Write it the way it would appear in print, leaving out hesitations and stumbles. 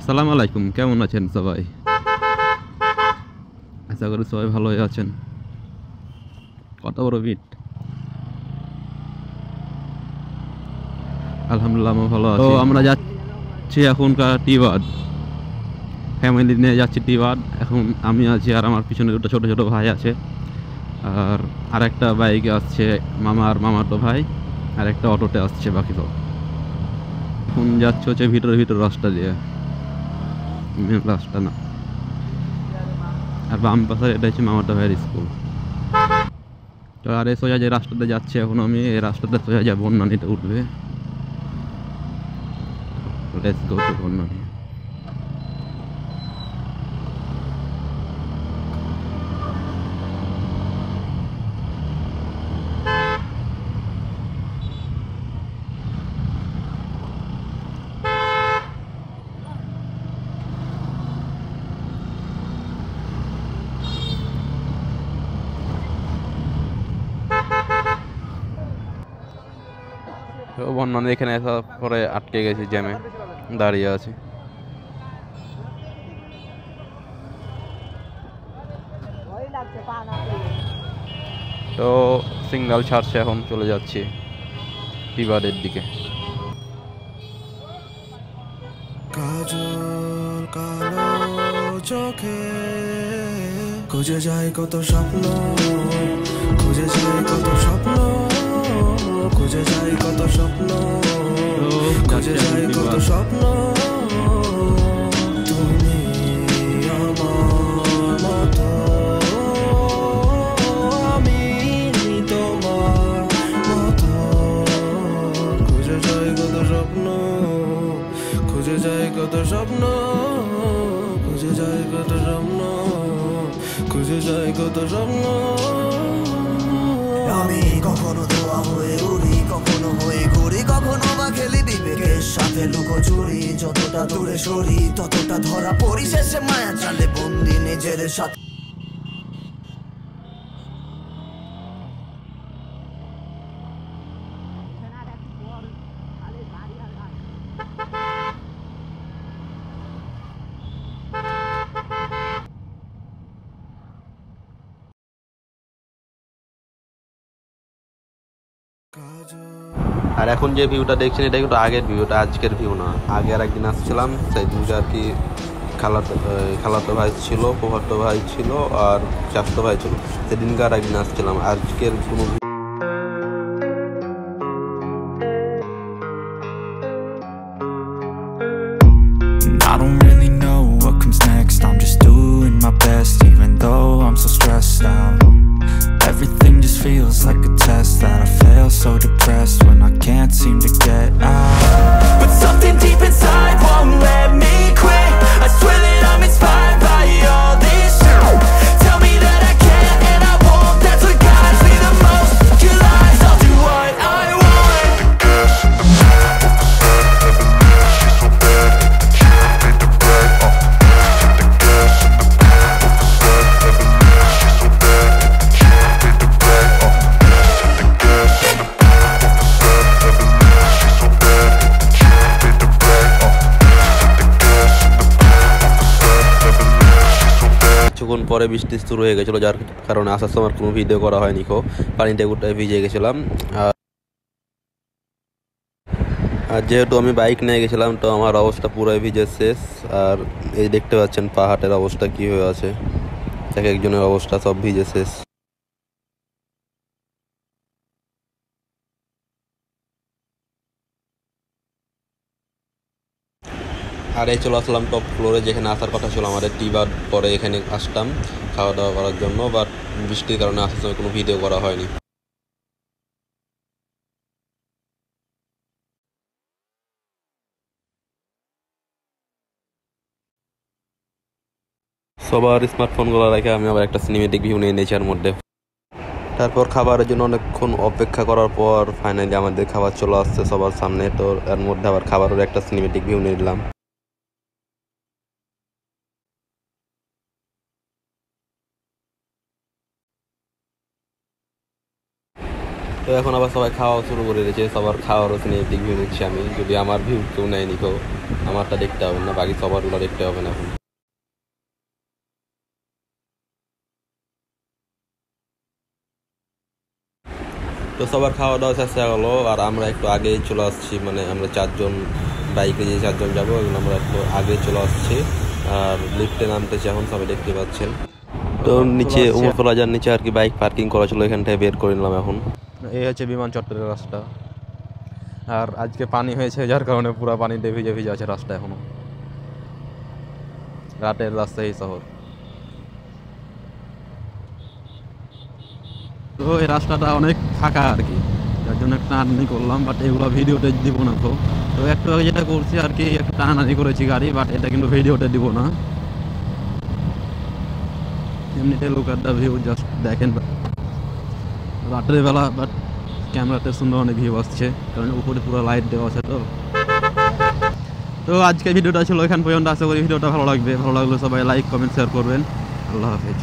আসসালামু আলাইকুম, কেমন আছেন সবাই? আশা করি সবাই ভালোই আছেন। কত বড় বিট। আলহামদুলিল্লাহ আমি ভালো আছি। তো আমরা যাচ্ছি এখনকার টিবাদ, ফ্যামিলি নিয়ে যাচ্ছি টিবাদ। এখন আমি আছি আর আমার পিছনে দুটো ছোট ছোট ভাই আছে, আর আরেকটা বাইকে আসছে মামাতো ভাই, আর একটা অটোতে আসছে বাকি সব। এখন যাচ্ছে হচ্ছে ভিতর রাস্তা দিয়ে, মেন রাস্তা না। আর বাম পাশে এটা হচ্ছে মামাতো ভাইয়ের স্কুল। তো আর এই সোজা যে রাস্তাতে যাচ্ছে এখন আমি, এই রাস্তাতে সোজা যাবো বন্যানীতে উঠবে। Let's go to Banani. তো বন্যানী এখানে আসার পরে আটকে গেছি, জ্যামে দাঁড়িয়ে আছি। তো সিগন্যাল ছাড়ছে, এখন চলে যাচ্ছি টিবাদের দিকে। কাজল কালো চোখে খুঁজে যায় কত স্বপ্ন, খুঁজে যায় কত স্বপ্ন, খুঁজে যায় কত স্বপ্ন, খুঁজে যায় কত স্বপ্ন। তুমি আমার মতো, আমি তোমার মতো, খুঁজে যায় কত স্বপ্ন, খুঁজে যায় কত স্বপ্ন, খুঁজে যায় কত স্বপ্ন, খুঁজে যায় কত স্বপ্ন। আমি কখনো ধোয়া হয়ে উড়ি, কখনো হয়ে ঘুরি, কখনো বা খেলি বিবেকের সাথে লুকোচুরি। যতটা দূরে সরি ততটা ধরা পড়ি, শেষে মায়া চালে বন্দি নিজের সাথে। আর এখন যে ভিউটা দেখছেন এটা কিন্তু আগের ভিউটা, আজকের ভিউ না। আগে আর একদিন আসছিলাম, সেই দিনকে আর কি খালাতো ভাই ছিল, ফুফাতো ভাই ছিল আর চাচাতো ভাই ছিল, সেদিনকে আর একদিন আসছিলাম। আজকের কোনো I don't really know what comes next, I'm just doing my best, even though I'm so stressed out. Everything just feels like a test that I fail, so depressed when I can't seem to get out. But something deep inside won't let me quit, I swear that I'm inspired by all this shit. Tell me that I can't and I won't, that's what guides me the most. Your lies, I'll do what I want. কিছুক্ষণ পরে বৃষ্টি শুরু হয়ে গেছিলো, যার কারণে আসার সময় কোনো ভিডিও করা হয়নি। পানিতে গোটায় ভিজে গেছিলাম। আর যেহেতু আমি বাইক নিয়ে গেছিলাম তো আমার অবস্থা পুরোই ভিজে শেষ। আর এই দেখতে পাচ্ছেন পাহাড়ের অবস্থা কি হয়ে আছে, এক একজনের অবস্থা সব ভিজে শেষ। আর এই চলে আসলাম টপ ফ্লোরে, যেখানে আসার কথা ছিল আমাদের টিবার। পরে এখানে আসতাম খাওয়া দাওয়া করার জন্য, বাট বৃষ্টির কারণে আসার সময় কোনো ভিডিও করা হয়নি। সবার স্মার্টফোনগুলো রেখে আমি আবার একটা সিনেমেটিক ভিউ নিয়ে নিয়েছি এর মধ্যে। তারপর খাবারের জন্য অনেকক্ষণ অপেক্ষা করার পর ফাইনালি আমাদের খাবার চলে আসছে সবার সামনে। তো এর মধ্যে আবার খাবারের একটা সিনেমেটিক ভিউ নিয়ে নিলাম। তো এখন আবার সবাই খাওয়া শুরু করে দিয়েছে, সবার খাওয়ার ওখানে দিক ভিউ নিচ্ছি আমি। যদি আমার ভিউ কেউ নেয়নি, কেউ আমারটা দেখতে হবে না, বাকি সবারগুলো দেখতে হবে না এখন। তো সবার খাওয়া দাওয়া শেষ হয়ে গেলো, আর আমরা একটু আগে চলে আসছি, মানে আমরা 4 জন বাইকে যে 4 জন যাবো, এগুলো আমরা একটু আগে চলে আসছি। আর লিফটে নামতেছি এখন, সবাই দেখতে পাচ্ছেন। তো নিচে উমরতলা যার নিচে আর কি বাইক পার্কিং করা ছিল, এখান থেকে বের করে নিলাম এখন। এই হচ্ছে বিমান চত্বরের রাস্তা। আর আজকে পানি হয়েছে, যার কারণে পুরো পানিতে ভিজে ভিজে আছে রাস্তা এখনো। রাতের রাস্তায় এই শহর। তো এই রাস্তাটা অনেক ফাঁকা আর কি, যার জন্য একটা টানাটানি করলাম, বাট এগুলো ভিডিওতে দিব না। তো একটু আগে যেটা করছি আর কি, একটু টানাটানি করেছি গাড়ি, বাট এটা কিন্তু ভিডিওতে দিব না। এমনিতে look at the view, just দেখেন রাতের বেলা, বাট ক্যামেরাতে সুন্দর অনেক ভিউ আসছে, কারণ উপরে পুরো লাইট দেওয়া আছে। তো আজকে ভিডিওটা ছিল এখান পর্যন্ত। আশা করি ভিডিওটা ভালো লাগবে। ভালো লাগলে সবাই লাইক, কমেন্ট, শেয়ার করবেন। আল্লাহ হাফেজ।